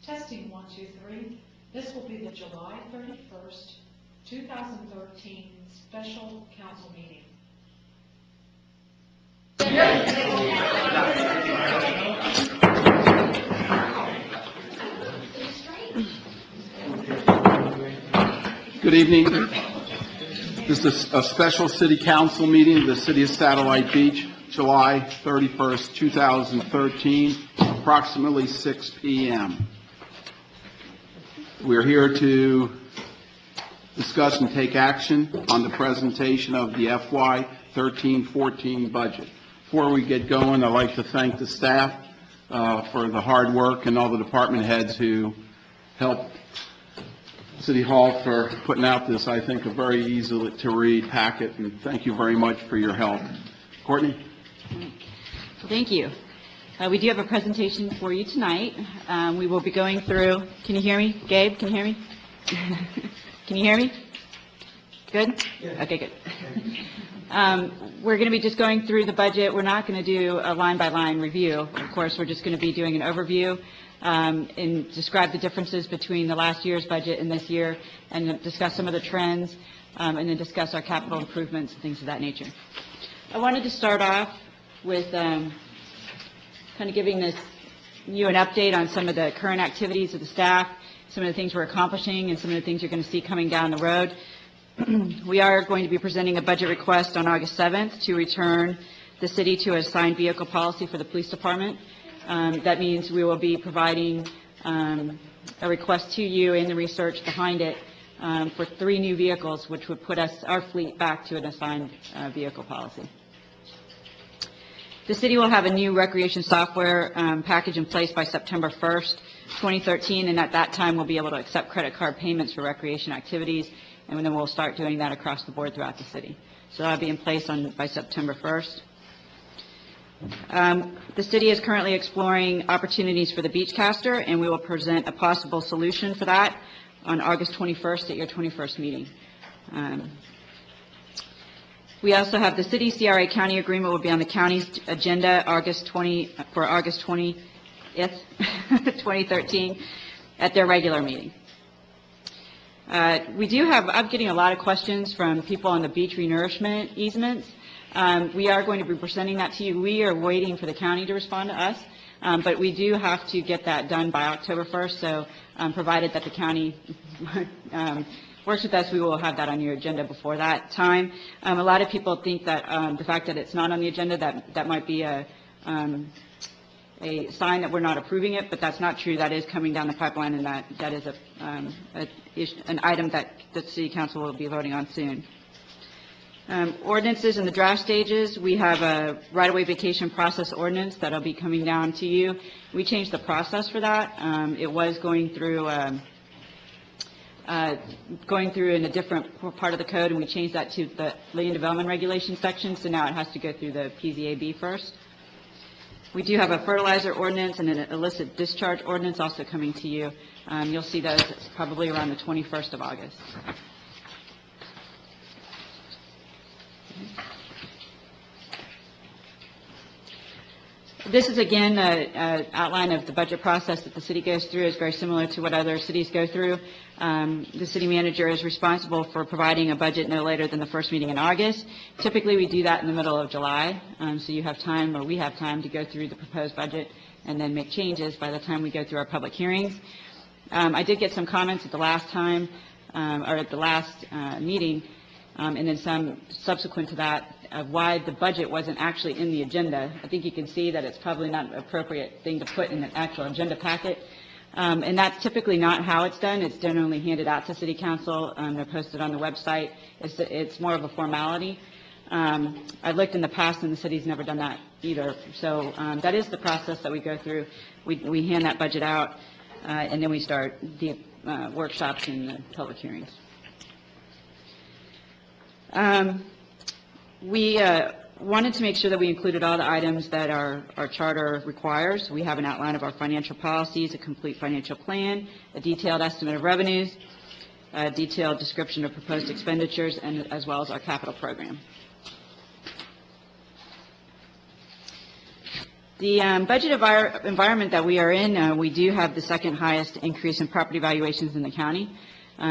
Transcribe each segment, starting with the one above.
Testing 1, 2, 3. This will be the July 31st, 2013 special council meeting. Good evening. This is a special city council meeting of the city of Satellite Beach, July 31st, 2013, approximately 6 p.m. We're here to discuss and take action on the presentation of the FY 13-14 budget. Before we get going, I'd like to thank the staff for the hard work and all the department heads who helped City Hall for putting out this, I think, a very easy to read packet, and thank you very much for your help. Courtney? Well, thank you. We do have a presentation for you tonight. We will be going through, can you hear me? Gabe, can you hear me? Can you hear me? Good? Yeah. Okay, good. We're going to be just going through the budget. We're not going to do a line-by-line review. Of course, we're just going to be doing an overview and describe the differences between the last year's budget and this year, and discuss some of the trends, and then discuss our capital improvements and things of that nature. I wanted to start off with kind of giving you an update on some of the current activities of the staff, some of the things we're accomplishing, and some of the things you're going to see coming down the road. We are going to be presenting a budget request on August 7th to return the city to a assigned vehicle policy for the police department. That means we will be providing a request to you and the research behind it for 3 new vehicles, which would put our fleet back to an assigned vehicle policy. The city will have a new recreation software package in place by September 1st, 2013, and at that time we'll be able to accept credit card payments for recreation activities, and then we'll start doing that across the board throughout the city. So that'll be in place by September 1st. The city is currently exploring opportunities for the Beachcaster, and we will present a possible solution for that on August 21st at your 21st meeting. We also have the city CRA county agreement will be on the county's agenda August 20th, 2013, at their regular meeting. I'm getting a lot of questions from people on the beach renourishment easements. We are going to be presenting that to you. We are waiting for the county to respond to us, but we do have to get that done by October 1st, so provided that the county works with us, we will have that on your agenda before that time. A lot of people think that the fact that it's not on the agenda, that might be a sign that we're not approving it, but that's not true. That is coming down the pipeline, and that is an item that the City Council will be voting on soon. Ordinances in the draft stages. We have a right-of-way vacation process ordinance that will be coming down to you. We changed the process for that. It was going through in a different part of the code, and we changed that to the land development regulation section, so now it has to go through the PZAB first. We do have a fertilizer ordinance and an illicit discharge ordinance also coming to you. You'll see those probably around the 21st of August. This is, again, an outline of the budget process that the city goes through. It's very similar to what other cities go through. The city manager is responsible for providing a budget no later than the first meeting in August. Typically, we do that in the middle of July, so you have time, or we have time, to go through the proposed budget and then make changes by the time we go through our public hearings. I did get some comments at the last time, or at the last meeting, and then some subsequent to that, of why the budget wasn't actually in the agenda. I think you can see that it's probably not an appropriate thing to put in an actual agenda packet. And that's typically not how it's done. It's generally handed out to City Council. They're posted on the website. It's more of a formality. I've looked in the past, and the city's never done that either. So that is the process that we go through. We hand that budget out, and then we start the workshops and the public hearings. We wanted to make sure that we included all the items that our charter requires. We have an outline of our financial policies, a complete financial plan, a detailed estimate of revenues, a detailed description of proposed expenditures, and as well as our capital program. The budget environment that we are in, we do have the second highest increase in property valuations in the county,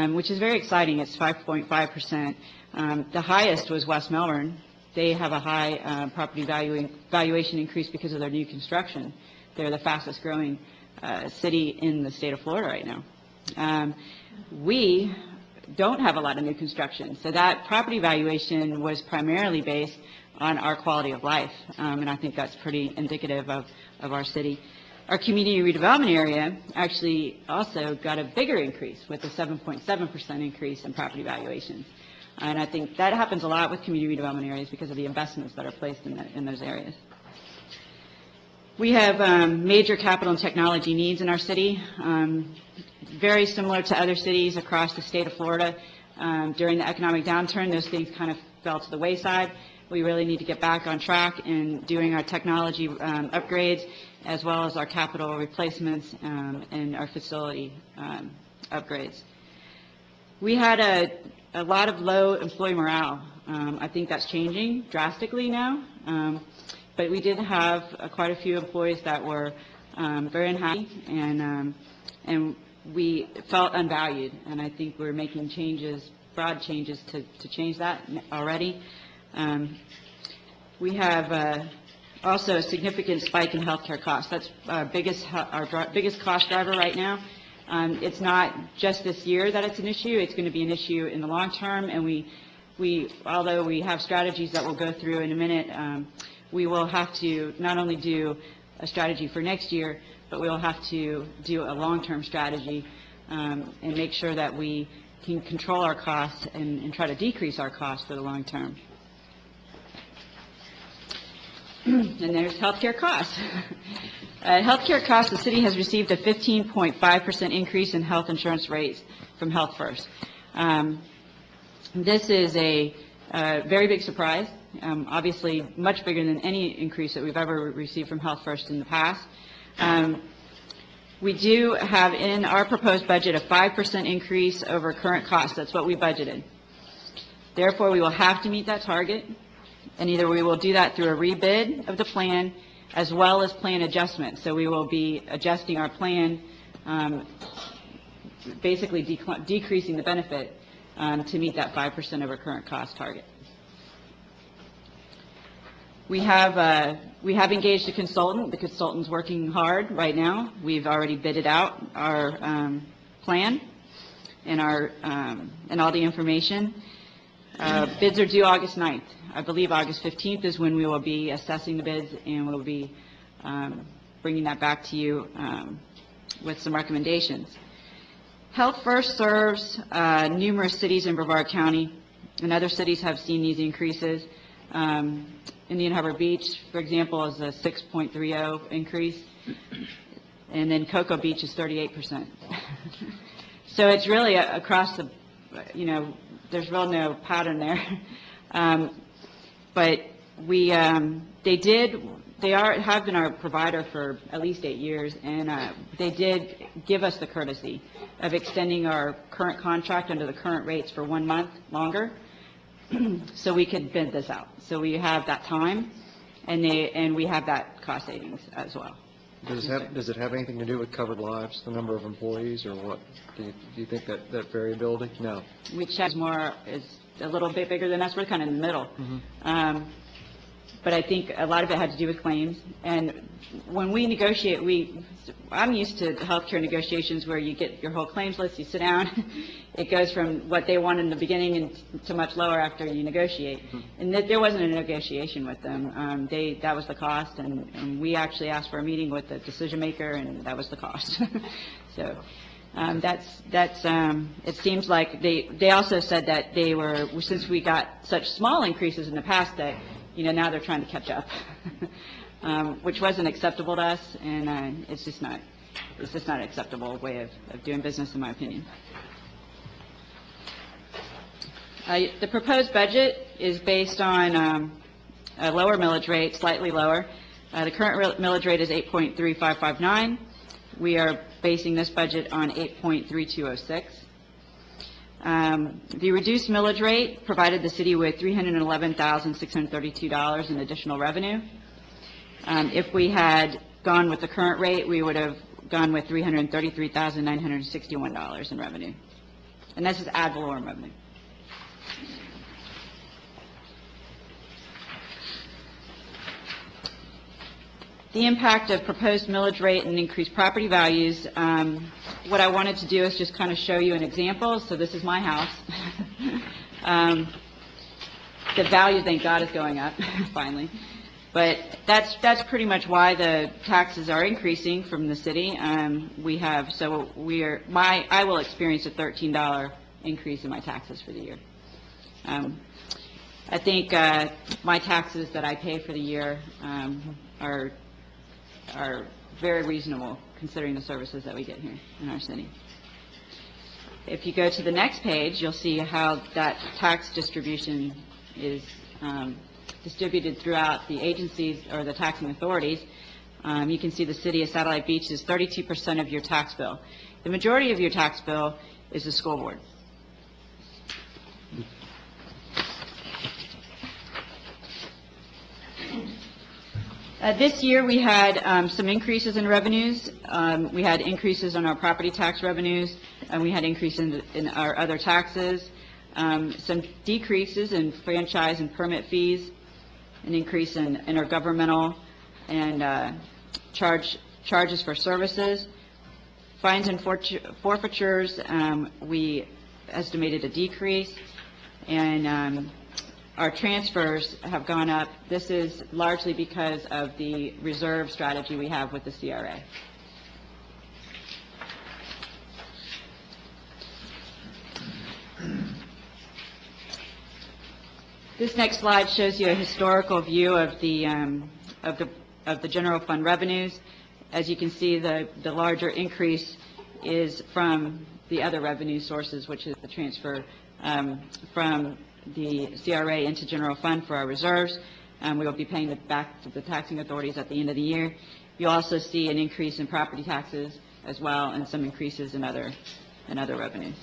which is very exciting. It's 5.5%. The highest was West Melbourne. They have a high property valuation increase because of their new construction. They're the fastest growing city in the state of Florida right now. We don't have a lot of new construction, so that property valuation was primarily based on our quality of life, and I think that's pretty indicative of our city. Our community redevelopment area actually also got a bigger increase with a 7.7% increase in property valuations, and I think that happens a lot with community redevelopment areas because of the investments that are placed in those areas. We have major capital and technology needs in our city, very similar to other cities across the state of Florida. During the economic downturn, those things kind of fell to the wayside. We really need to get back on track in doing our technology upgrades, as well as our capital replacements and our facility upgrades. We had a lot of low employee morale. I think that's changing drastically now, but we did have quite a few employees that were very unhappy, and we felt unvalued, and I think we're making changes, broad changes to change that already. We have also a significant spike in healthcare costs. That's our biggest cost driver right now. It's not just this year that it's an issue. It's going to be an issue in the long term, and although we have strategies that we'll go through in a minute, we will have to not only do a strategy for next year, but we will have to do a long-term strategy and make sure that we can control our costs and try to decrease our costs for the long term. And there's healthcare costs. Healthcare costs, the city has received a 15.5% increase in health insurance rates from Health First. This is a very big surprise, obviously much bigger than any increase that we've ever received from Health First in the past. We do have in our proposed budget a 5% increase over current costs. That's what we budgeted. Therefore, we will have to meet that target, and either we will do that through a rebid of the plan as well as plan adjustment. So we will be adjusting our plan, basically decreasing the benefit to meet that 5% over current cost target. We have engaged a consultant. The consultant's working hard right now. We've already bidded out our plan and all the information. Bids are due August 9th. I believe August 15th is when we will be assessing the bids, and we'll be bringing that back to you with some recommendations. Health First serves numerous cities in Brevard County, and other cities have seen these increases. Indian Harbor Beach, for example, is a 6.30 increase, and then Cocoa Beach is 38%. So it's really across the, there's really no pattern there. But they have been our provider for at least 8 years, and they did give us the courtesy of extending our current contract under the current rates for 1 month longer, so we could bid this out. So we have that time, and we have that cost savings as well. Does it have anything to do with covered lives, the number of employees, or what? Do you think that variability? No. Which is a little bit bigger than us. We're kind of in the middle. Mm-hmm. But I think a lot of it had to do with claims. And when we negotiate, I'm used to healthcare negotiations where you get your whole claims list, you sit down, it goes from what they want in the beginning and to much lower after you negotiate. Mm-hmm. And there wasn't a negotiation with them. That was the cost, and we actually asked for a meeting with the decision maker, and that was the cost. So it seems like they also said that since we got such small increases in the past, that now they're trying to catch up, which wasn't acceptable to us, and it's just not an acceptable way of doing business, in my opinion. The proposed budget is based on a lower millage rate, slightly lower. The current millage rate is 8.3559. We are basing this budget on 8.3206. The reduced millage rate provided the city with $311,632 in additional revenue. If we had gone with the current rate, we would have gone with $333,961 in revenue. And this is ad valorem revenue. The impact of proposed millage rate and increased property values, what I wanted to do is just kind of show you an example. So this is my house. The value, thank God, is going up, finally. But that's pretty much why the taxes are increasing from the city. I will experience a $13 increase in my taxes for the year. I think my taxes that I pay for the year are very reasonable considering the services that we get here in our city. If you go to the next page, you'll see how that tax distribution is distributed throughout the agencies or the taxing authorities. You can see the city of Satellite Beach is 32% of your tax bill. The majority of your tax bill is the school board. This year, we had some increases in revenues. We had increases on our property tax revenues, and we had increases in our other taxes, some decreases in franchise and permit fees, an increase in intergovernmental and charges for services. Fines and forfeitures, we estimated a decrease, and our transfers have gone up. This is largely because of the reserve strategy we have with the CRA. This next slide shows you a historical view of the general fund revenues. As you can see, the larger increase is from the other revenue sources, which is the transfer from the CRA into general fund for our reserves. We will be paying it back to the taxing authorities at the end of the year. You'll also see an increase in property taxes as well, and some increases in other revenues.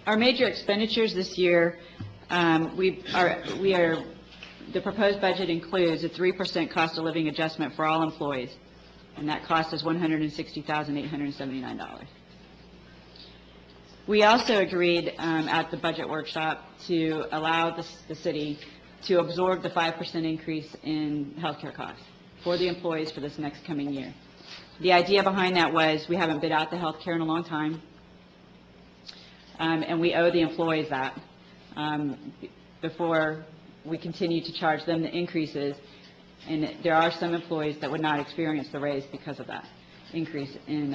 Our major expenditures this year, the proposed budget includes a 3% cost of living adjustment for all employees, and that cost is $160,879. We also agreed at the budget workshop to allow the city to absorb the 5% increase in healthcare costs for the employees for this next coming year. The idea behind that was we haven't bid out the healthcare in a long time, and we owe the employees that before we continue to charge them the increases. And there are some employees that would not experience the raise because of that increase in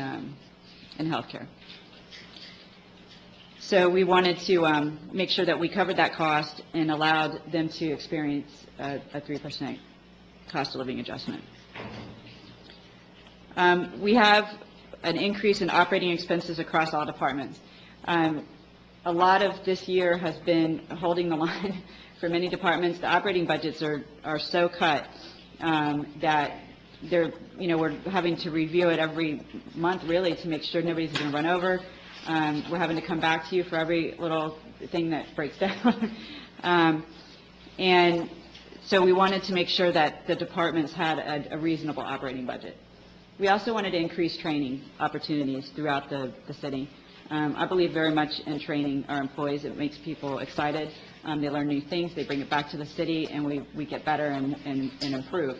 health care. So we wanted to make sure that we covered that cost and allowed them to experience a 3% cost of living adjustment. We have an increase in operating expenses across all departments. A lot of this year has been holding the line for many departments. The operating budgets are so cut that we're having to review it every month, really, to make sure nobody's going to run over. We're having to come back to you for every little thing that breaks down. And so we wanted to make sure that the departments had a reasonable operating budget. We also wanted to increase training opportunities throughout the city. I believe very much in training our employees. It makes people excited. They learn new things. They bring it back to the city, and we get better and improve.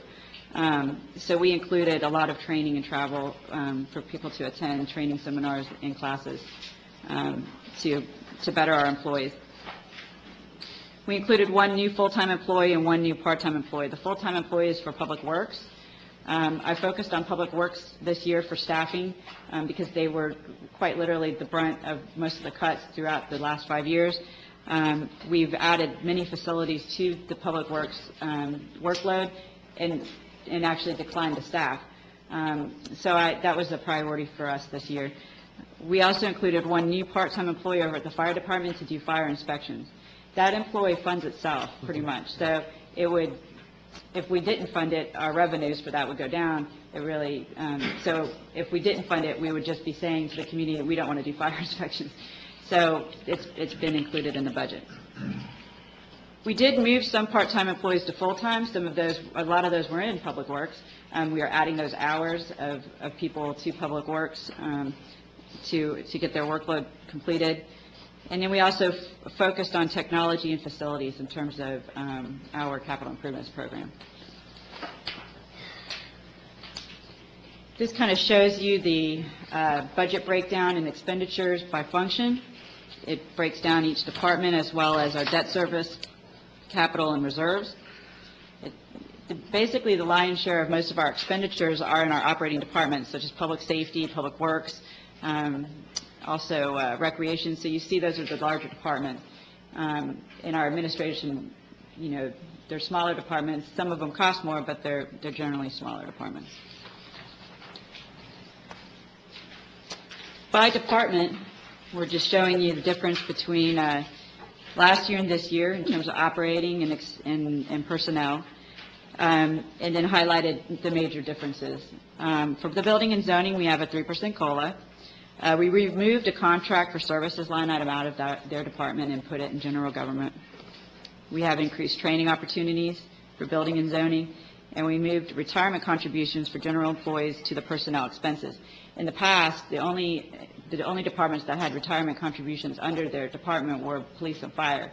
So we included a lot of training and travel for people to attend training seminars and classes to better our employees. We included one new full-time employee and one new part-time employee. The full-time employee is for Public Works. I focused on Public Works this year for staffing because they were quite literally the brunt of most of the cuts throughout the last 5 years. We've added many facilities to the Public Works workload and actually declined the staff. So that was a priority for us this year. We also included one new part-time employee over at the fire department to do fire inspections. That employee funds itself pretty much. So it would, if we didn't fund it, our revenues for that would go down. It really, so if we didn't fund it, we would just be saying to the community that we don't want to do fire inspections. So it's been included in the budget. We did move some part-time employees to full-time. A lot of those were in Public Works. We are adding those hours of people to Public Works to get their workload completed. And then we also focused on technology and facilities in terms of our capital improvements program. This kind of shows you the budget breakdown and expenditures by function. It breaks down each department as well as our debt service, capital, and reserves. Basically, the lion's share of most of our expenditures are in our operating departments, such as public safety, public works, also recreation. So you see those are the larger departments. In our administration, they're smaller departments. Some of them cost more, but they're generally smaller departments. By department, we're just showing you the difference between last year and this year in terms of operating and personnel, and then highlighted the major differences. For the building and zoning, we have a 3% COLA. We removed a contract for services line item out of their department and put it in general government. We have increased training opportunities for building and zoning, and we moved retirement contributions for general employees to the personnel expenses. In the past, the only departments that had retirement contributions under their department were police and fire.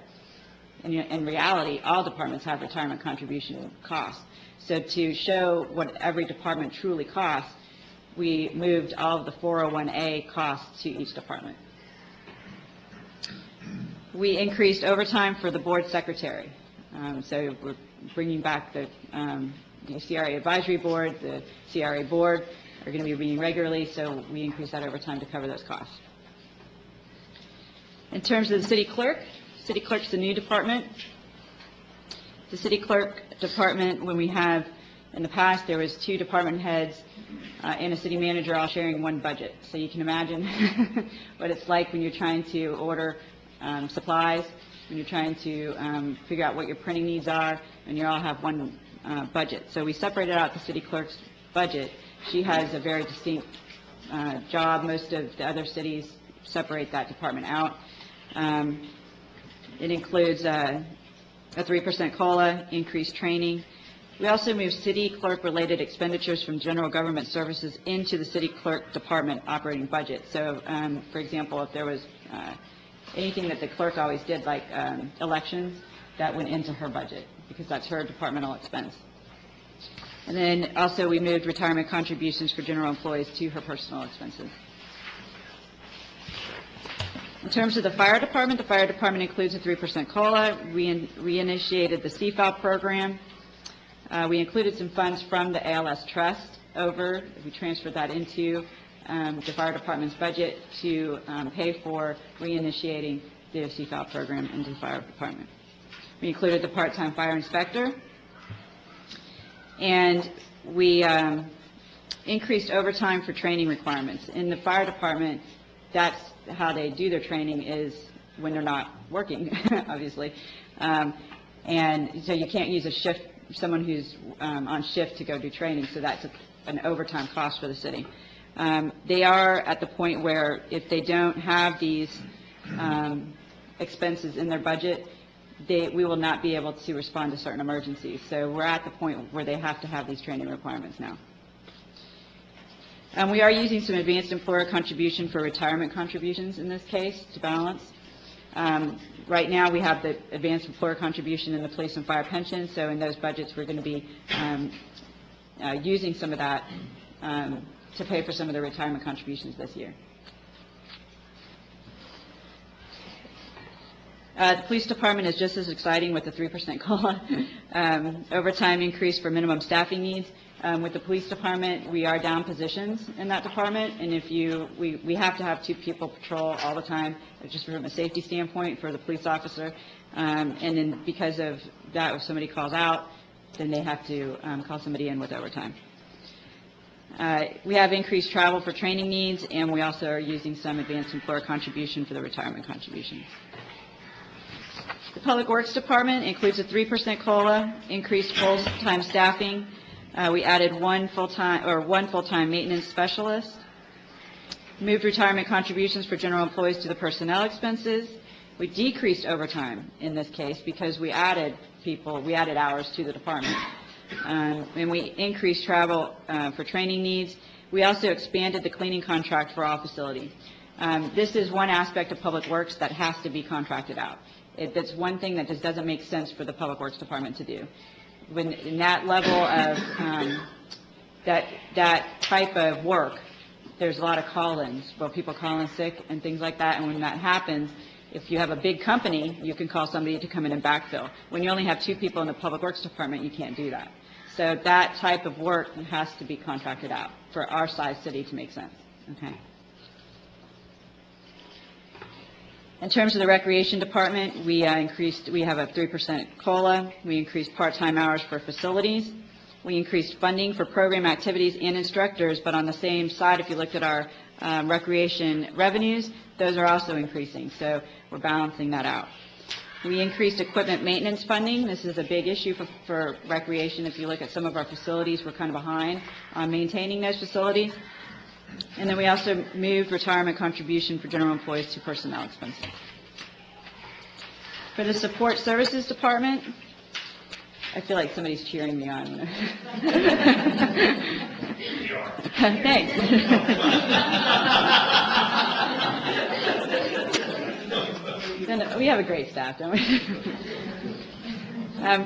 In reality, all departments have retirement contribution costs. So to show what every department truly costs, we moved all of the 401A costs to each department. We increased overtime for the board secretary. So we're bringing back the CRA advisory board, the CRA board are going to be meeting regularly, so we increased that overtime to cover those costs. In terms of the city clerk's the new department. The city clerk department, when we have, in the past, there was 2 department heads and a city manager all sharing one budget. So you can imagine what it's like when you're trying to order supplies, when you're trying to figure out what your printing needs are, and you all have one budget. So we separated out the city clerk's budget. She has a very distinct job. Most of the other cities separate that department out. It includes a 3% COLA, increased training. We also moved city clerk-related expenditures from general government services into the city clerk department operating budget. So, for example, if there was anything that the clerk always did, like elections, that went into her budget because that's her departmental expense. And then also we moved retirement contributions for general employees to her personal expenses. In terms of the fire department includes a 3% COLA. We reinitiated the CFAL program. We included some funds from the ALS Trust over. We transferred that into the fire department's budget to pay for reinitiating the CFAL program into the fire department. We included the part-time fire inspector. And we increased overtime for training requirements. In the fire department, that's how they do their training, is when they're not working, obviously. And so you can't use someone who's on shift to go do training, so that's an overtime cost for the city. They are at the point where if they don't have these expenses in their budget, we will not be able to respond to certain emergencies. So we're at the point where they have to have these training requirements now. We are using some advanced employer contribution for retirement contributions in this case to balance. Right now we have the advanced employer contribution in the police and fire pension, so in those budgets we're going to be using some of that to pay for some of the retirement contributions this year. The police department is just as exciting with the 3% COLA. Overtime increase for minimum staffing needs. With the police department, we are down positions in that department, and we have to have 2 people patrol all the time, just from a safety standpoint for the police officer. And then because of that, if somebody calls out, then they have to call somebody in with overtime. We have increased travel for training needs, and we also are using some advanced employer contribution for the retirement contributions. The Public Works Department includes a 3% COLA, increased full-time staffing. We added one full-time maintenance specialist, moved retirement contributions for general employees to the personnel expenses, We decreased overtime in this case because we added people, we added hours to the department. And we increased travel for training needs. We also expanded the cleaning contract for all facilities. This is one aspect of Public Works that has to be contracted out. That's one thing that just doesn't make sense for the Public Works Department to do. When in that level of that type of work, there's a lot of call-ins, well, people call in sick and things like that, and when that happens, if you have a big company, you can call somebody to come in and backfill. When you only have 2 people in the Public Works Department, you can't do that. So that type of work has to be contracted out for our size city to make sense. Okay. In terms of the Recreation Department, we have a 3% COLA. We increased part-time hours for facilities. We increased funding for program activities and instructors, but on the same side, if you looked at our recreation revenues, those are also increasing, so we're balancing that out. We increased equipment maintenance funding. This is a big issue for recreation. If you look at some of our facilities, we're kind of behind on maintaining those facilities. And then we also moved retirement contribution for general employees to personnel expenses. For the Support Services Department, I feel like somebody's cheering me on. Thanks. We have a great staff, don't we?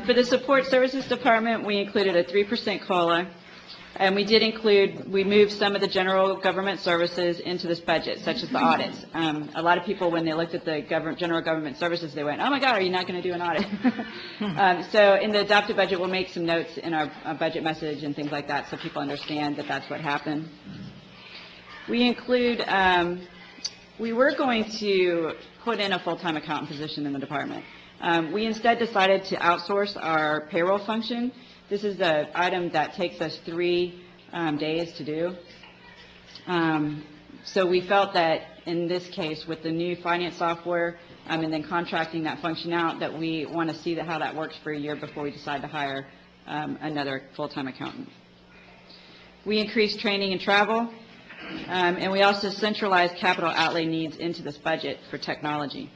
For the Support Services Department, we included a 3% COLA, and we moved some of the general government services into this budget, such as the audits. A lot of people, when they looked at the general government services, they went, oh my God, are you not going to do an audit? So in the adopted budget, we'll make some notes in our budget message and things like that so people understand that that's what happened. We were going to put in a full-time accountant position in the department. We instead decided to outsource our payroll function. This is an item that takes us 3 days to do. So we felt that in this case, with the new finance software and then contracting that function out, that we want to see how that works for a year before we decide to hire another full-time accountant. We increased training and travel, and we also centralized capital outlay needs into this budget for technology.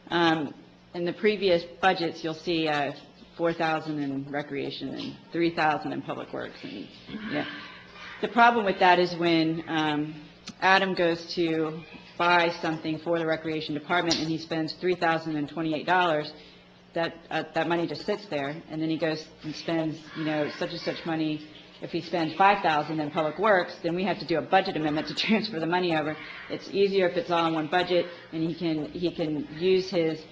In the previous budgets, you'll see $4,000 in recreation and $3,000 in public works. And, yeah. The problem with that is when Adam goes to buy something for the recreation department and he spends $3,028, that money just sits there, and then he goes and spends, such and such money. If he spends $5,000 in public works, then we have to do a budget amendment to transfer the money over. It's easier if it's all in one budget, and he can use his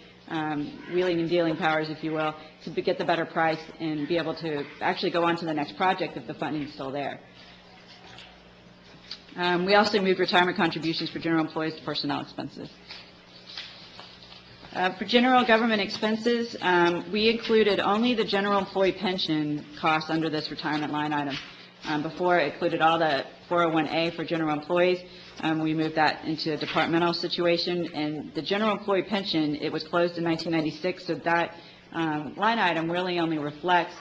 wheeling and dealing powers, if you will, to get the better price and be able to actually go on to the next project if the funding is still there. We also moved retirement contributions for general employees to personnel expenses. For general government expenses, we included only the general employee pension costs under this retirement line item. Before, it included all the 401A for general employees. We moved that into a departmental situation, and the general employee pension, it was closed in 1996, so that line item really only reflects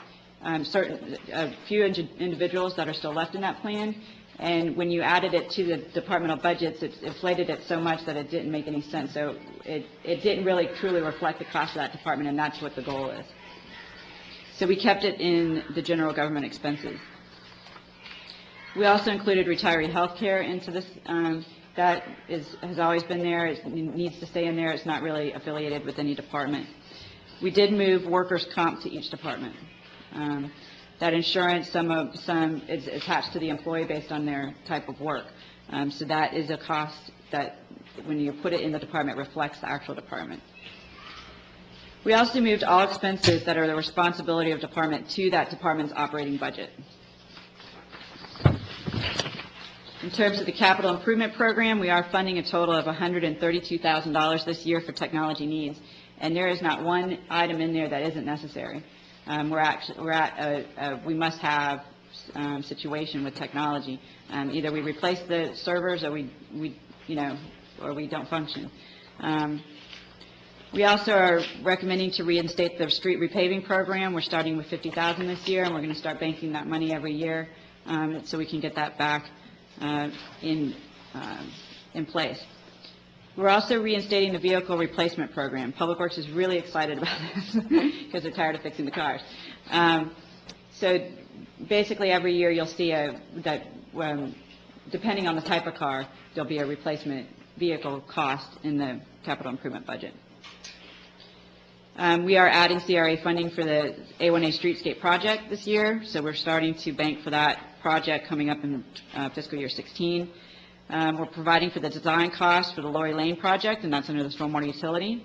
a few individuals that are still left in that plan, and when you added it to the departmental budgets, it inflated it so much that it didn't make any sense, so it didn't really truly reflect the cost of that department, and that's what the goal is. So we kept it in the general government expenses. We also included retiree health care into this. That has always been there. It needs to stay in there. It's not really affiliated with any department. We did move workers' comp to each department. That insurance, some is attached to the employee based on their type of work. So that is a cost that, when you put it in the department, reflects the actual department. We also moved all expenses that are the responsibility of department to that department's operating budget. In terms of the capital improvement program, we are funding a total of $132,000 this year for technology needs, and there is not one item in there that isn't necessary. We're at a we must have situation with technology. Either we replace the servers or we don't function. We also are recommending to reinstate the street repaving program. We're starting with $50,000 this year, and we're going to start banking that money every year so we can get that back in place. We're also reinstating the vehicle replacement program. Public Works is really excited about this because they're tired of fixing the cars. So basically, every year you'll see depending on the type of car, there'll be a replacement vehicle cost in the capital improvement budget. We are adding CRA funding for the A1A Streetscape project this year, so we're starting to bank for that project coming up in fiscal year 16. We're providing for the design cost for the Lori Lane project, and that's under the stormwater utility.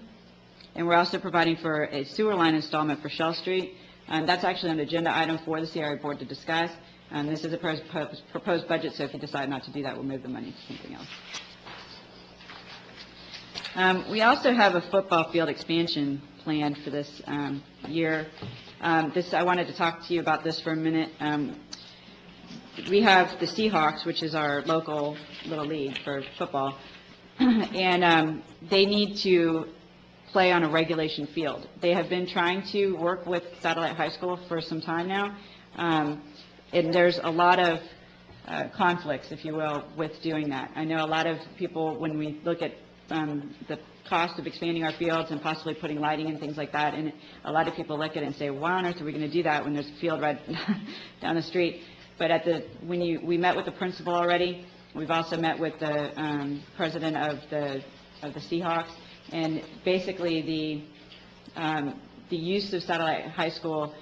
And we're also providing for a sewer line installment for Shell Street. That's actually an agenda item for the CRA board to discuss. This is a proposed budget, so if you decide not to do that, we'll move the money to something else. We also have a football field expansion plan for this year. I wanted to talk to you about this for a minute. We have the Seahawks, which is our local little league for football, and they need to play on a regulation field. They have been trying to work with Satellite High School for some time now, and there's a lot of conflicts, if you will, with doing that. I know a lot of people, when we look at the cost of expanding our fields and possibly putting lighting and things like that, and a lot of people look at it and say, why on earth are we going to do that when there's a field right down the street? But we met with the principal already. We've also met with the president of the Seahawks, and basically the use of Satellite High School,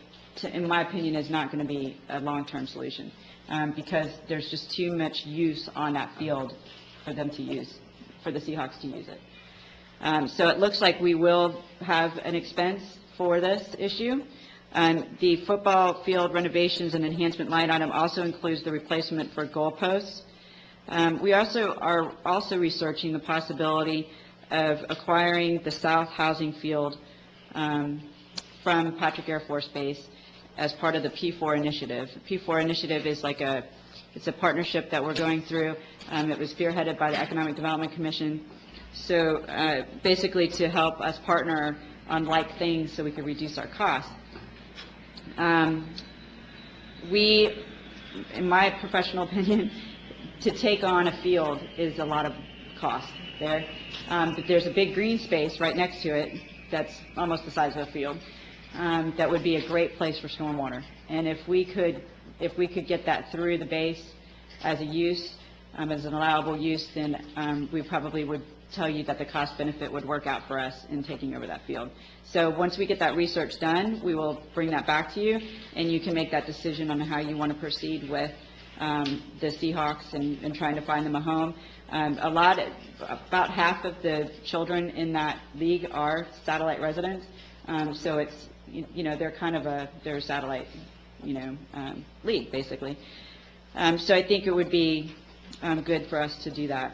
in my opinion, is not going to be a long-term solution because there's just too much use on that field for them to use, for the Seahawks to use it. So it looks like we will have an expense for this issue. The football field renovations and enhancement line item also includes the replacement for goalposts. We are also researching the possibility of acquiring the South Housing Field from Patrick Air Force Base as part of the P4 initiative. The P4 initiative is it's a partnership that we're going through. It was spearheaded by the Economic Development Commission. So basically to help us partner on like things so we can reduce our costs. In my professional opinion, to take on a field is a lot of cost there. But there's a big green space right next to it that's almost the size of a field. That would be a great place for stormwater. And if we could get that through the base as a use, as an allowable use, then we probably would tell you that the cost benefit would work out for us in taking over that field. So once we get that research done, we will bring that back to you, and you can make that decision on how you want to proceed with the Seahawks and trying to find them a home. About half of the children in that league are satellite residents, so it's, they're kind of they're a satellite, league, basically. So I think it would be good for us to do that.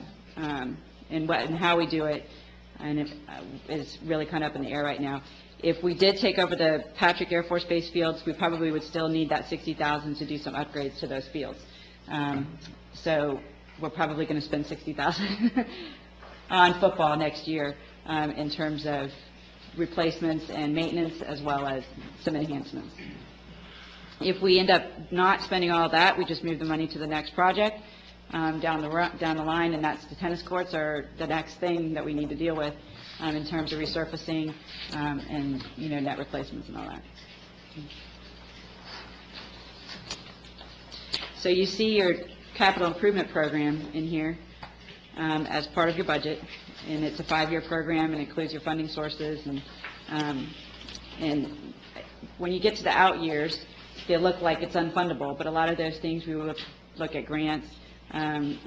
And how we do it, and it is really kind of up in the air right now. If we did take over the Patrick Air Force Base fields, we probably would still need that $60,000 to do some upgrades to those fields. So we're probably going to spend $60,000 on football next year in terms of replacements and maintenance, as well as some enhancements. If we end up not spending all of that, we just move the money to the next project down the line, and that's the tennis courts are the next thing that we need to deal with in terms of resurfacing and net replacements and all that. So you see your capital improvement program in here as part of your budget, and it's a 5-year program and includes your funding sources, and when you get to the out years, they look like it's unfundable, but a lot of those things we will look at grants. And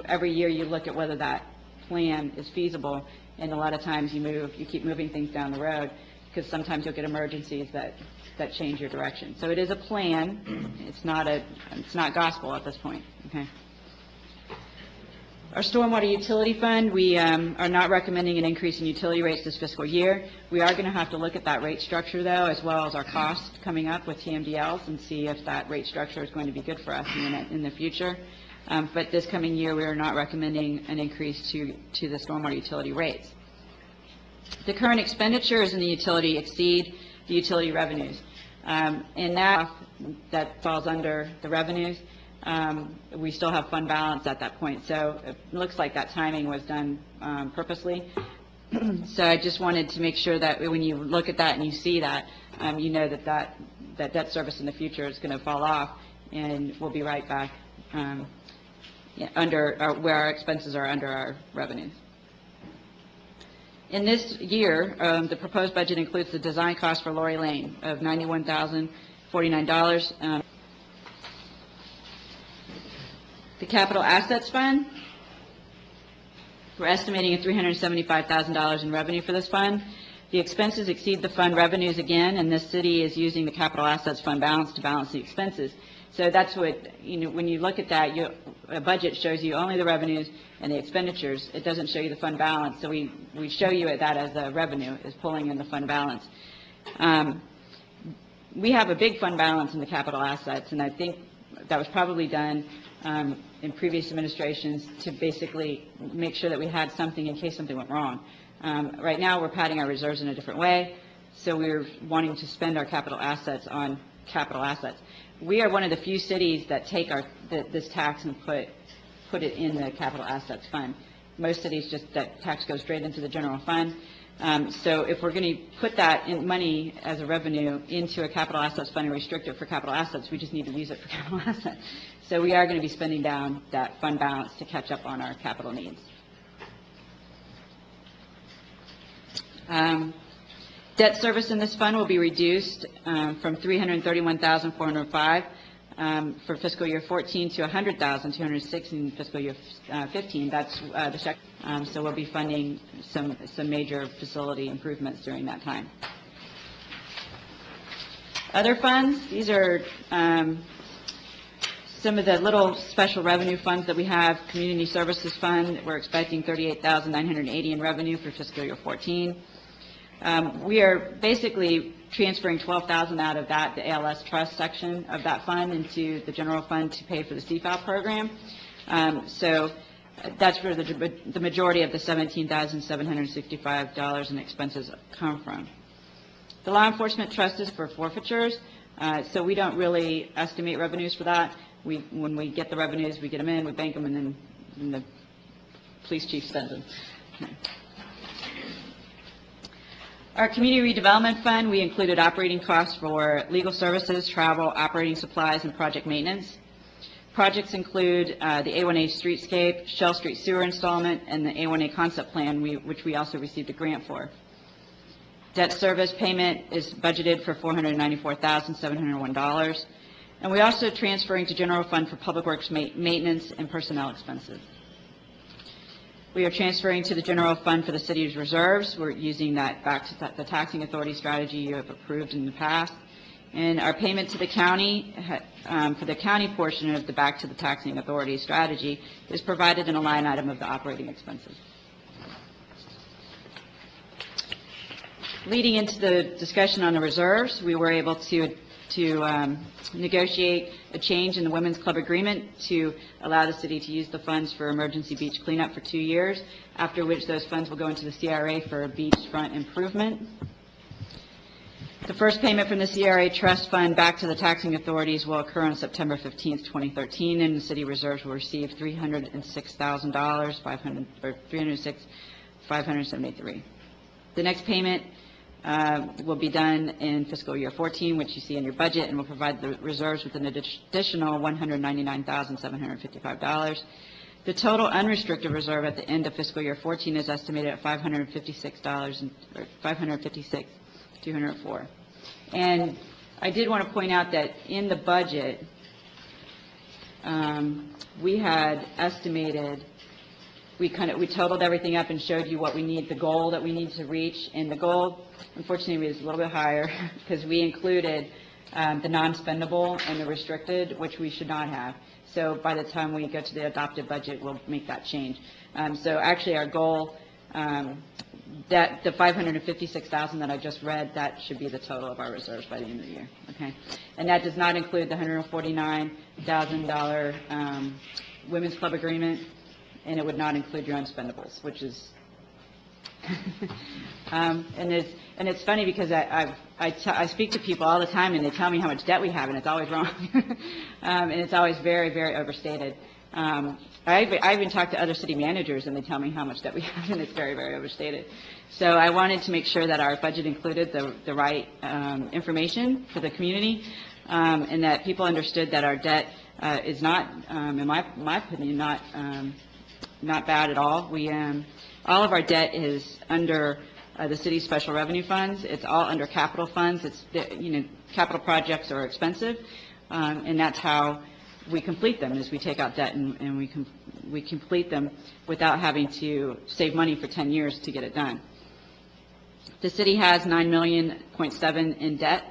every year you look at whether that plan is feasible, and a lot of times you keep moving things down the road, because sometimes you'll get emergencies that change your direction. So it is a plan. It's not gospel at this point. Okay. Our stormwater utility fund, we are not recommending an increase in utility rates this fiscal year. We are going to have to look at that rate structure, though, as well as our costs coming up with TMDLs, and see if that rate structure is going to be good for us in the future. But this coming year, we are not recommending an increase to the stormwater utility rates. The current expenditures in the utility exceed the utility revenues. And that falls under the revenues. we still have fund balance at that point. So it looks like that timing was done purposely. So I just wanted to make sure that when you look at that and you see that, you know that debt service in the future is going to fall off, and we'll be right back where our expenses are under our revenues. In this year, the proposed budget includes the design cost for Lori Lane of $91,049. The capital assets fund, we're estimating $375,000 in revenue for this fund. The expenses exceed the fund revenues again, and this city is using the capital assets fund balance to balance the expenses. So that's what, when you look at that, a budget shows you only the revenues and the expenditures. It doesn't show you the fund balance. So we show you that as the revenue is pulling in the fund balance. We have a big fund balance in the capital assets, and I think that was probably done in previous administrations to basically make sure that we had something in case something went wrong. Right now, we're padding our reserves in a different way, so we're wanting to spend our capital assets on capital assets. We are one of the few cities that take this tax and put it in the capital assets fund. Most cities that tax goes straight into the general fund. So if we're going to put that money as a revenue into a capital assets fund and restrict it for capital assets, we just need to use it for capital assets. So we are going to be spending down that fund balance to catch up on our capital needs. Debt service in this fund will be reduced from $331,405 for fiscal year 14 to $100,206 in fiscal year 15. That's the check. So we'll be funding some major facility improvements during that time. Other funds, these are some of the little special revenue funds that we have. Community Services Fund, we're expecting $38,980 in revenue for fiscal year 14. We are basically transferring $12,000 out of that, the ALS trust section of that fund, into the general fund to pay for the CFAL program. So that's where the majority of the $17,765 in expenses come from. The law enforcement trust is for forfeitures, so we don't really estimate revenues for that. When we get the revenues, we get them in, we bank them, and then the police chief spends them. Our Community Redevelopment Fund, we included operating costs for legal services, travel, operating supplies, and project maintenance. Projects include the A1A Streetscape, Shell Street Sewer Installment, and the A1A Concept Plan, which we also received a grant for. Debt service payment is budgeted for $494,701. And we're also transferring to general fund for public works maintenance and personnel expenses. We are transferring to the general fund for the city's reserves. We're using that back to the taxing authority strategy you have approved in the past. And our payment to the county, for the county portion of the back to the taxing authority strategy, is provided in a line item of the operating expenses. Leading into the discussion on the reserves, we were able to negotiate a change in the Women's Club agreement to allow the city to use the funds for emergency beach cleanup for 2 years, after which those funds will go into the CRA for a beachfront improvement. The first payment from the CRA trust fund back to the taxing authorities will occur on September 15th, 2013, and the city reserves will receive $306,573. The next payment will be done in fiscal year 14, which you see in your budget, and will provide the reserves with an additional $199,755. The total unrestricted reserve at the end of fiscal year 14 is estimated at $556,204. And I did want to point out that in the budget, we had estimated. We totaled everything up and showed you what we need, the goal that we need to reach, and the goal, unfortunately, was a little bit higher because we included the non-spendable and the restricted, which we should not have. So by the time we go to the adopted budget, we'll make that change. So actually, our goal, that the $556,000 that I just read, that should be the total of our reserves by the end of the year. Okay, and that does not include the $149,000 Women's Club agreement. And it would not include your unspendables, which is And it's funny because I speak to people all the time, and they tell me how much debt we have, and it's always wrong. And it's always very, very overstated. I even talk to other city managers, and they tell me how much debt we have, and it's very, very overstated. So I wanted to make sure that our budget included the right information for the community, and that people understood that our debt is not, in my opinion, not bad at all. All of our debt is under the city's special revenue funds. It's all under capital funds. Capital projects are expensive, and that's how we complete them, is we take out debt and we complete them without having to save money for 10 years to get it done. The city has $9.7 million in debt.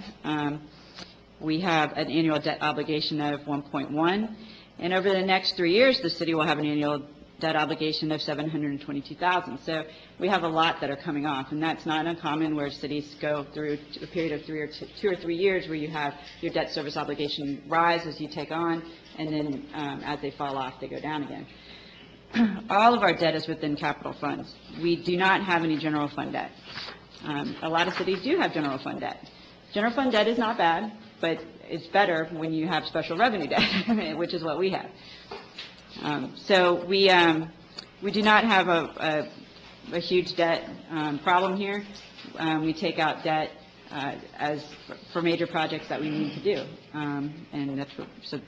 We have an annual debt obligation of 1.1, and over the next 3 years, the city will have an annual debt obligation of $722,000. So we have a lot that are coming off, and that's not uncommon where cities go through a period of 2 or 3 years where you have your debt service obligation rise as you take on, and then as they fall off, they go down again. All of our debt is within capital funds. We do not have any general fund debt. A lot of cities do have general fund debt. General fund debt is not bad, but it's better when you have special revenue debt, which is what we have. So we do not have a huge debt problem here. We take out debt for major projects that we need to do, and that's what, so.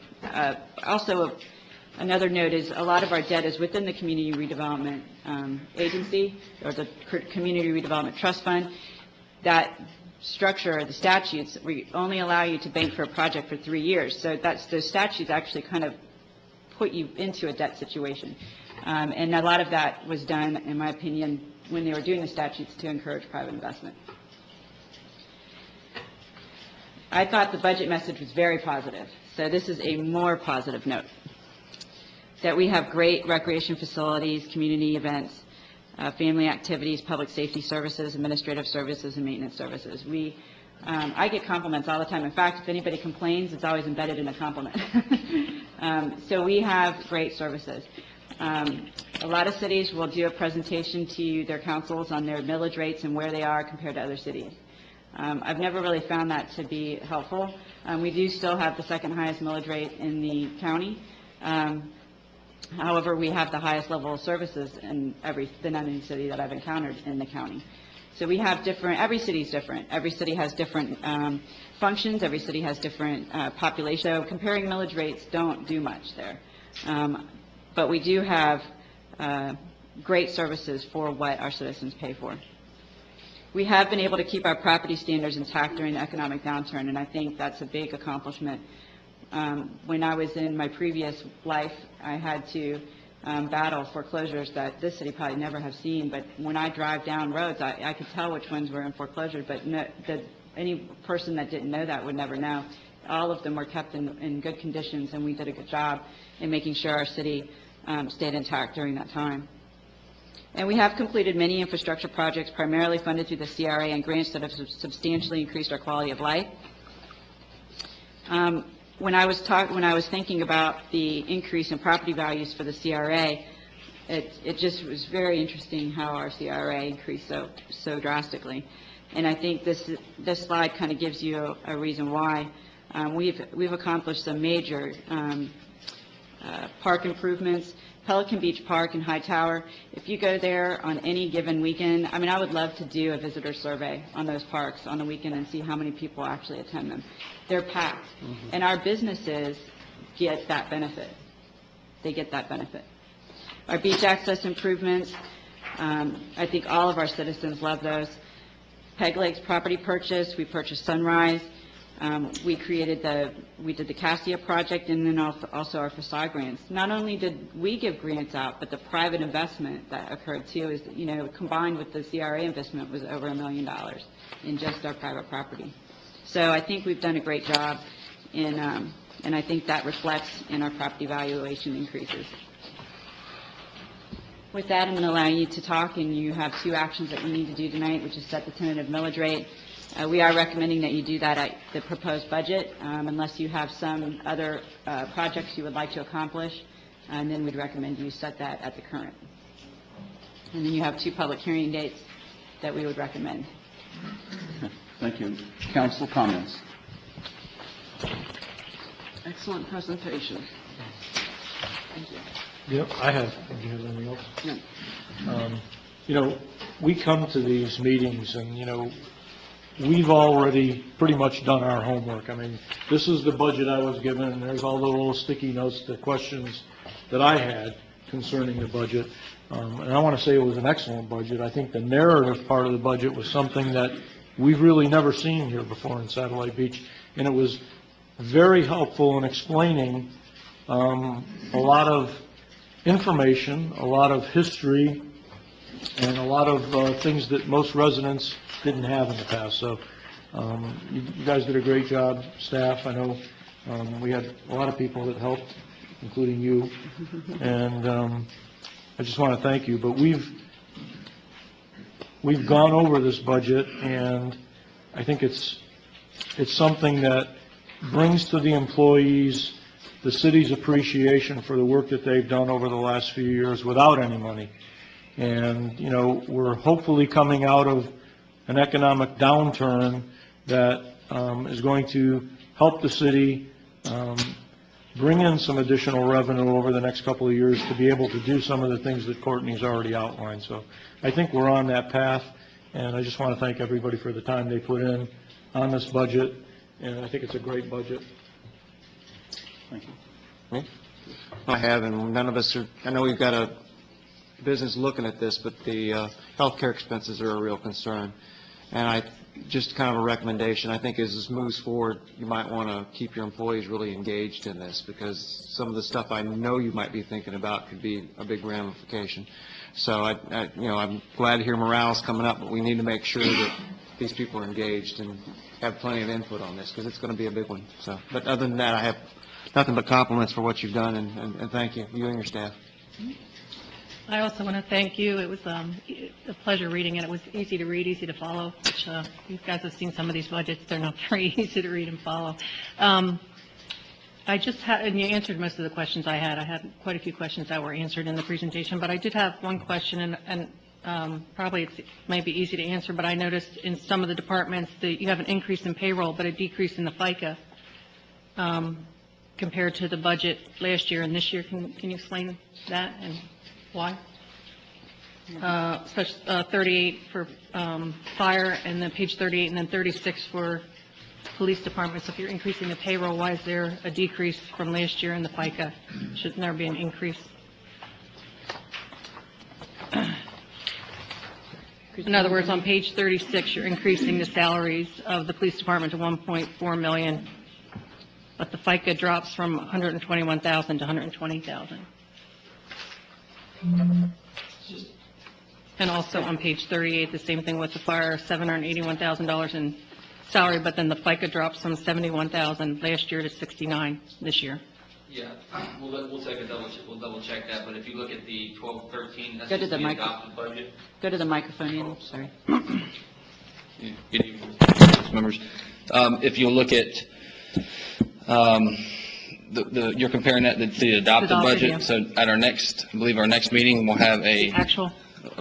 Also, another note is a lot of our debt is within the Community Redevelopment Agency, or the Community Redevelopment Trust Fund. That structure, the statutes, we only allow you to bank for a project for 3 years. So those statutes actually kind of put you into a debt situation. And a lot of that was done, in my opinion, when they were doing the statutes to encourage private investment. I thought the budget message was very positive. So this is a more positive note. That we have great recreation facilities, community events, family activities, public safety services, administrative services, and maintenance services. I get compliments all the time. In fact, if anybody complains, it's always embedded in a compliment. So we have great services. A lot of cities will do a presentation to their councils on their millage rates and where they are compared to other cities. I've never really found that to be helpful. We do still have the second highest millage rate in the county. However, we have the highest level of services than any city that I've encountered in the county. So we have every city is different. Every city has different functions. Every city has different population. So comparing millage rates don't do much there. But we do have great services for what our citizens pay for. We have been able to keep our property standards intact during the economic downturn, and I think that's a big accomplishment. When I was in my previous life, I had to battle foreclosures that this city probably never have seen, but when I drive down roads, I could tell which ones were in foreclosure, but any person that didn't know that would never know. All of them were kept in good conditions, and we did a good job in making sure our city stayed intact during that time. And we have completed many infrastructure projects primarily funded through the CRA and grants that have substantially increased our quality of life. When I was thinking about the increase in property values for the CRA, it just was very interesting how our CRA increased so drastically. And I think this slide kind of gives you a reason why. We've accomplished some major park improvements. Pelican Beach Park in Hightower, if you go there on any given weekend, I mean, I would love to do a visitor survey on those parks on the weekend and see how many people actually attend them. They're packed. Mm-hmm. And our businesses get that benefit. They get that benefit. Our beach access improvements, I think all of our citizens love those. Peg Lake's property purchase, we purchased Sunrise. We did the Cassia project, and then also our facade grants. Not only did we give grants out, but the private investment that occurred too is, combined with the CRA investment was over $1 million in just our private property. So I think we've done a great job and I think that reflects in our property valuation increases. With that, I'm going to allow you to talk, and you have 2 actions that you need to do tonight, which is set the tentative millage rate. We are recommending that you do that at the proposed budget, unless you have some other projects you would like to accomplish, and then we'd recommend you set that at the current. And then you have 2 public hearing dates that we would recommend. Thank you. Council comments? Excellent presentation. Thank you. Yep, I have. Do you have anything else? No. You know, we come to these meetings and, you know, we've already pretty much done our homework. I mean, this is the budget I was given, and there's all the little sticky notes, the questions that I had concerning the budget. And I want to say it was an excellent budget. I think the narrative part of the budget was something that we've really never seen here before in Satellite Beach, and it was very helpful in explaining a lot of information, a lot of history, and a lot of things that most residents didn't have in the past. So you guys did a great job, staff. I know we had a lot of people that helped, including you, and I just want to thank you. But we've gone over this budget, and I think it's something that brings to the employees the city's appreciation for the work that they've done over the last few years without any money. And, you know, we're hopefully coming out of an economic downturn that is going to help the city bring in some additional revenue over the next couple of years to be able to do some of the things that Courtney's already outlined. So I think we're on that path, and I just want to thank everybody for the time they put in on this budget, and I think it's a great budget. Thank you. I have, and none of us are, I know we've got a business looking at this, but the healthcare expenses are a real concern. And just kind of a recommendation, I think as this moves forward, you might want to keep your employees really engaged in this, because some of the stuff I know you might be thinking about could be a big ramification. So I'm glad to hear morale's coming up, but we need to make sure that these people are engaged and have plenty of input on this, because it's going to be a big one. So, but other than that, I have nothing but compliments for what you've done, and thank you, you and your staff. I also want to thank you. It was a pleasure reading it. It was easy to read, easy to follow, which you guys have seen some of these budgets. They're not very easy to read and follow. I just had, and you answered most of the questions I had. I had quite a few questions that were answered in the presentation, but I did have one question, and probably it may be easy to answer, but I noticed in some of the departments that you have an increase in payroll, but a decrease in the FICA compared to the budget last year and this year. Can you explain that and why? 38 for fire, and then page 38, and then 36 for police department. So if you're increasing the payroll, why is there a decrease from last year in the FICA? Shouldn't there be an increase? In other words, on page 36, you're increasing the salaries of the police department to $1.4 million, but the FICA drops from $121,000 to $120,000. And also on page 38, the same thing with the fire, $781,000 in salary, but then the FICA drops from $71,000 last year to $69,000 this year. Yeah, we'll take a double check that, but if you look at the 12-13, that's Go to just the the mic. adopted budget. Go to the microphone, Ian, sorry. Yeah, good evening, members. If you look at, you're comparing that to the adopted Adopted, budget, yeah. so at our next, I believe our next meeting, we'll have a Actual?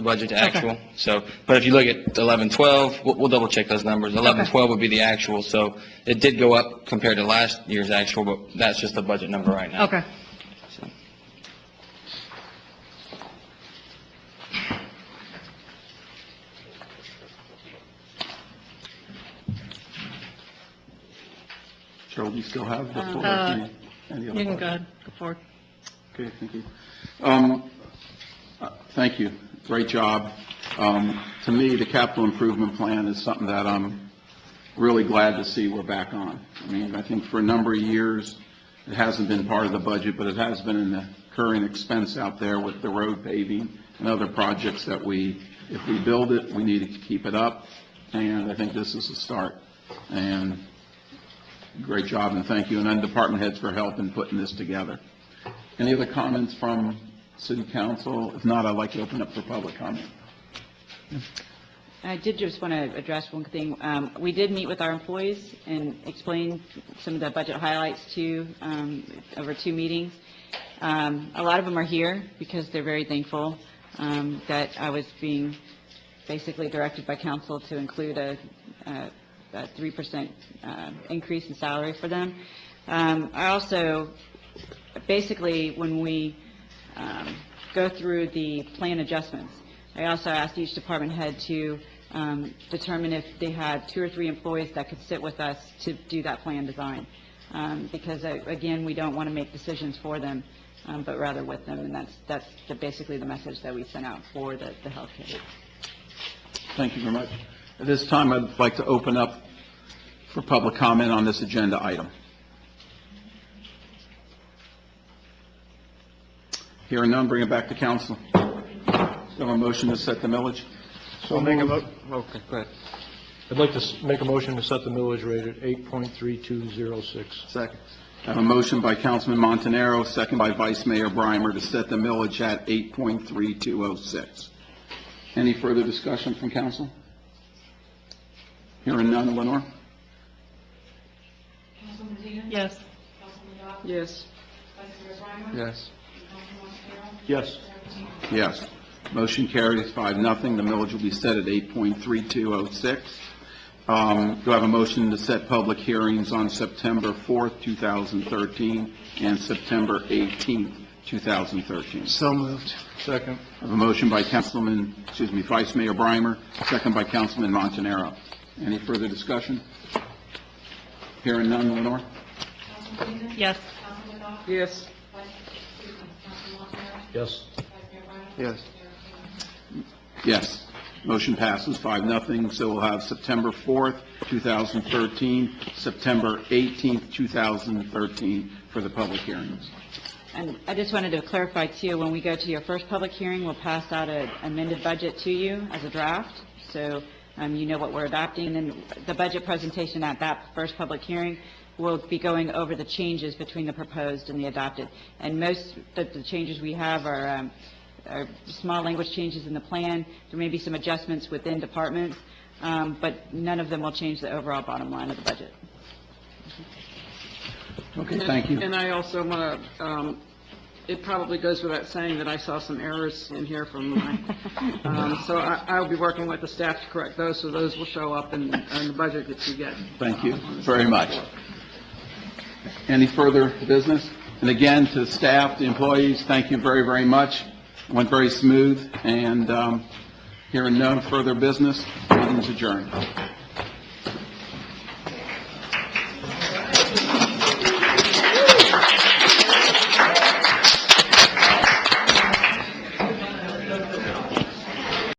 budget to Okay. actual. So, but if you look at 11-12, we'll double check those numbers. 11-12 would be the actual, so it did go up compared to last year's actual, but that's just the budget number right now. Okay. So. Cheryl, do you still have the floor? Any other You can questions? go ahead, go forward. Okay, thank you. Thank you. Great job. To me, the capital improvement plan is something that I'm really glad to see we're back on. I mean, I think for a number of years, it hasn't been part of the budget, but it has been an recurring expense out there with the road paving and other projects that if we build it, we need to keep it up, and I think this is a start. And great job, and thank you, and then department heads for helping putting this together. Any other comments from City Council? If not, I'd like to open up for public comment. I did just want to address one thing. We did meet with our employees and explain some of the budget highlights to over 2 meetings. A lot of them are here because they're very thankful that I was being basically directed by council to include a 3% increase in salary for them. I also, basically, when we go through the plan adjustments, I also asked each department head to determine if they had 2 or 3 employees that could sit with us to do that plan design. Because, again, we don't want to make decisions for them, but rather with them, and that's basically the message that we sent out for the healthcare. Thank you very much. At this time, I'd like to open up for public comment on this agenda item. Hearing none, bring it back to council. Is there a motion to set the millage? So make a Okay, go ahead. I'd like to make a motion to set the millage rate at 8.3206. Second. I have a motion by Councilman Montanaro, second by Vice Mayor Brimer, to set the millage at 8.3206. Any further discussion from council? Hearing none, Lenore? Councilman Medina? Yes. Councilman Dodd? Yes. Vice Mayor Brimer? Yes. Councilman Montanaro? Yes. Mayor Patino? Yes. Motion carries 5-0. The millage will be set at 8.3206. Do I have a motion to set public hearings on September 4th, 2013, and September 18th, 2013? So moved. Second. I have a motion by Vice Mayor Brimer, second by Councilman Montanaro. Any further discussion? Hearing none, Lenore? Councilman Medina? Yes. Councilman Dodd? Yes. Councilman Montanaro? Yes. Vice Mayor Brimer? Yes. Mayor Patino? Yes. Motion passes 5-0. So we'll have September 4th, 2013, September 18th, 2013 for the public hearings. And I just wanted to clarify too, when we go to your first public hearing, we'll pass out an amended budget to you as a draft, so you know what we're adopting. And the budget presentation at that first public hearing will be going over the changes between the proposed and the adopted. And most of the changes we have are small language changes in the plan. There may be some adjustments within departments, but none of them will change the overall bottom line of the budget. Okay, thank you. And I also want to, it probably goes without saying that I saw some errors in here from my, so I'll be working with the staff to correct those, so those will show up in the budget that you get. Thank you very much. Any further business? And again, to the staff, the employees, thank you very, very much. Went very smooth, and hearing no further business, meeting's adjourned.